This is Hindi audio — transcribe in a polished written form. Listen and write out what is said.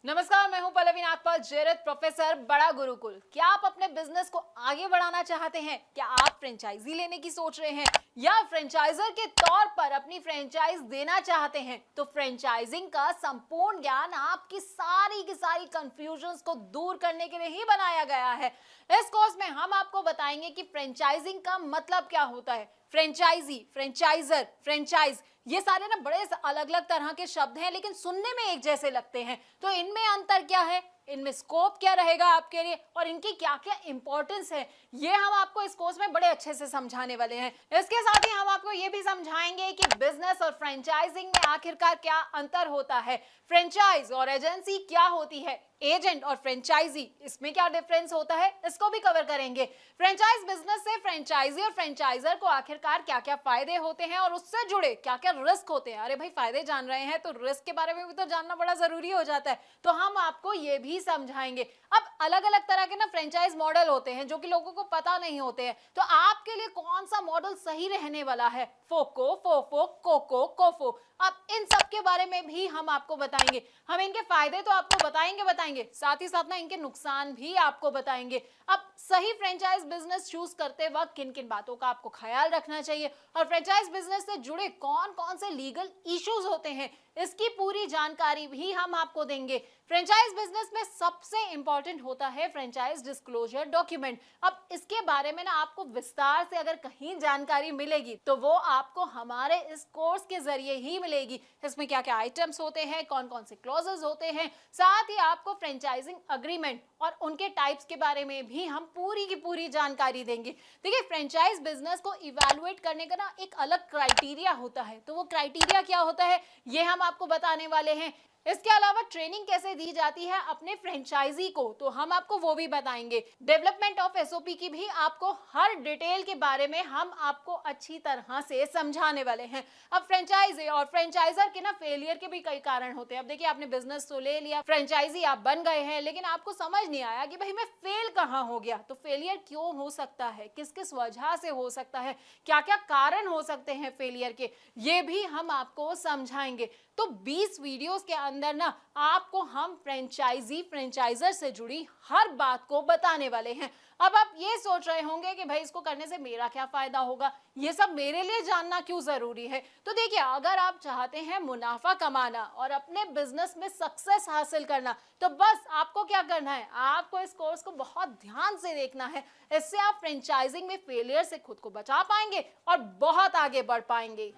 नमस्कार, मैं हूं पल्लवी नागपाल, जेरत प्रोफेसर बड़ा गुरुकुल। क्या आप अपने बिजनेस को आगे बढ़ाना चाहते हैं? क्या आप फ्रेंचाइजी लेने की सोच रहे हैं या फ्रेंचाइजर के तौर पर अपनी फ्रेंचाइज देना चाहते हैं? तो फ्रेंचाइजिंग का संपूर्ण ज्ञान आपकी सारी की सारी कंफ्यूजन्स को दूर करने के लिए ही बनाया गया है। इस कोर्स में हम आपको बताएंगे कि फ्रेंचाइजिंग का मतलब क्या होता है। फ्रेंचाइजी, फ्रेंचाइजर, फ्रेंचाइज, ये सारे ना बड़े अलग अलग तरह के शब्द हैं, लेकिन सुनने में एक जैसे लगते हैं। तो इनमें अंतर क्या है, इनमें स्कोप क्या रहेगा आपके लिए और इनकी क्या क्या इंपॉर्टेंस है, ये हम आपको इस कोर्स में बड़े अच्छे से समझाने वाले हैं। इसके साथ ही हम आपको ये भी समझाएंगे कि बिजनेस और फ्रेंचाइजिंग में आखिरकार क्या अंतर होता है, फ्रेंचाइज और एजेंसी क्या होती है, एजेंट और फ्रेंचाइजी इसमें क्या डिफरेंस होता है, इसको भी कवर करेंगे। फ्रेंचाइज बिजनेस से फ्रेंचाइजी और फ्रेंचाइजर को आखिरकार क्या क्या फायदे होते हैं और उससे जुड़े क्या क्या रिस्क होते हैं। अरे भाई, फायदे जान रहे हैं तो रिस्क के बारे में भी तो जानना बड़ा जरूरी हो जाता है, तो हम आपको ये भी समझाएंगे। अब अलग अलग तरह के ना फ्रेंचाइज मॉडल होते हैं जो कि लोगों को पता नहीं होते हैं, तो आपके लिए कौन सा मॉडल सही रहने वाला है, फोको, फोफो, कोको, कोफो, अब इन सब के बारे में भी हम आपको बताएंगे। हम इनके फायदे तो आपको बताएंगे, साथ ही साथ ना इनके नुकसान भी आपको बताएंगे। अब सही फ्रेंचाइज बिजनेस चूज करते वक्त किन किन बातों का आपको ख्याल रखना चाहिए और फ्रेंचाइज बिजनेस से जुड़े कौन कौन से लीगल इश्यूज होते हैं, इसकी पूरी जानकारी भी हम आपको देंगे। फ्रेंचाइज बिजनेस में सबसे इंपॉर्टेंट होता है फ्रेंचाइज डिस्क्लोजर डॉक्यूमेंट। अब इसके बारे में ना आपको विस्तार से अगर कहीं जानकारी मिलेगी तो वो आपको हमारे इस कोर्स के जरिए ही मिलेगी। इसमें क्या क्या आइटम्स होते हैं, कौन कौन से क्लॉजेस होते हैं, साथ ही आपको फ्रेंचाइजिंग अग्रीमेंट और उनके टाइप्स के बारे में भी हम पूरी की पूरी जानकारी देंगे। देखिए, फ्रेंचाइज बिजनेस को इवैल्यूएट करने का ना एक अलग क्राइटेरिया होता है, तो वो क्राइटेरिया क्या होता है ये हम आपको बताने वाले हैं। इसके अलावा ट्रेनिंग कैसे दी जाती है अपने फ्रेंचाइजी को, तो हम आपको वो भी बताएंगे। डेवलपमेंट ऑफ एसओपी की भी आपको हर डिटेल के बारे में हम आपको अच्छी तरह से समझाने वाले हैं। अब फ्रेंचाइजी और फ्रेंचाइजर के ना फेलियर के भी कई कारण होते हैं। अब देखिए, आपने बिजनेस तो ले लिया, फ्रेंचाइजी आप बन गए हैं, लेकिन आपको समझ नहीं आया कि भाई मैं फेल कहाँ हो गया। तो फेलियर क्यों हो सकता है, किस किस वजह से हो सकता है, क्या क्या कारण हो सकते हैं फेलियर के, ये भी हम आपको समझाएंगे। तो 20 वीडियोस के अंदर ना आपको हम फ्रेंचाइजी फ्रेंचाइजर से जुड़ी हर बात को बताने वाले हैं। अब आप ये सोच रहे होंगे कि भाई इसको करने से मेरा क्या फायदा होगा, ये सब मेरे लिए जानना क्यों जरूरी है। तो देखिए, अगर आप चाहते हैं मुनाफा कमाना और अपने बिजनेस में सक्सेस हासिल करना, तो बस आपको क्या करना है, आपको इस कोर्स को बहुत ध्यान से देखना है। इससे आप फ्रेंचाइजिंग में फेलियर से खुद को बचा पाएंगे और बहुत आगे बढ़ पाएंगे।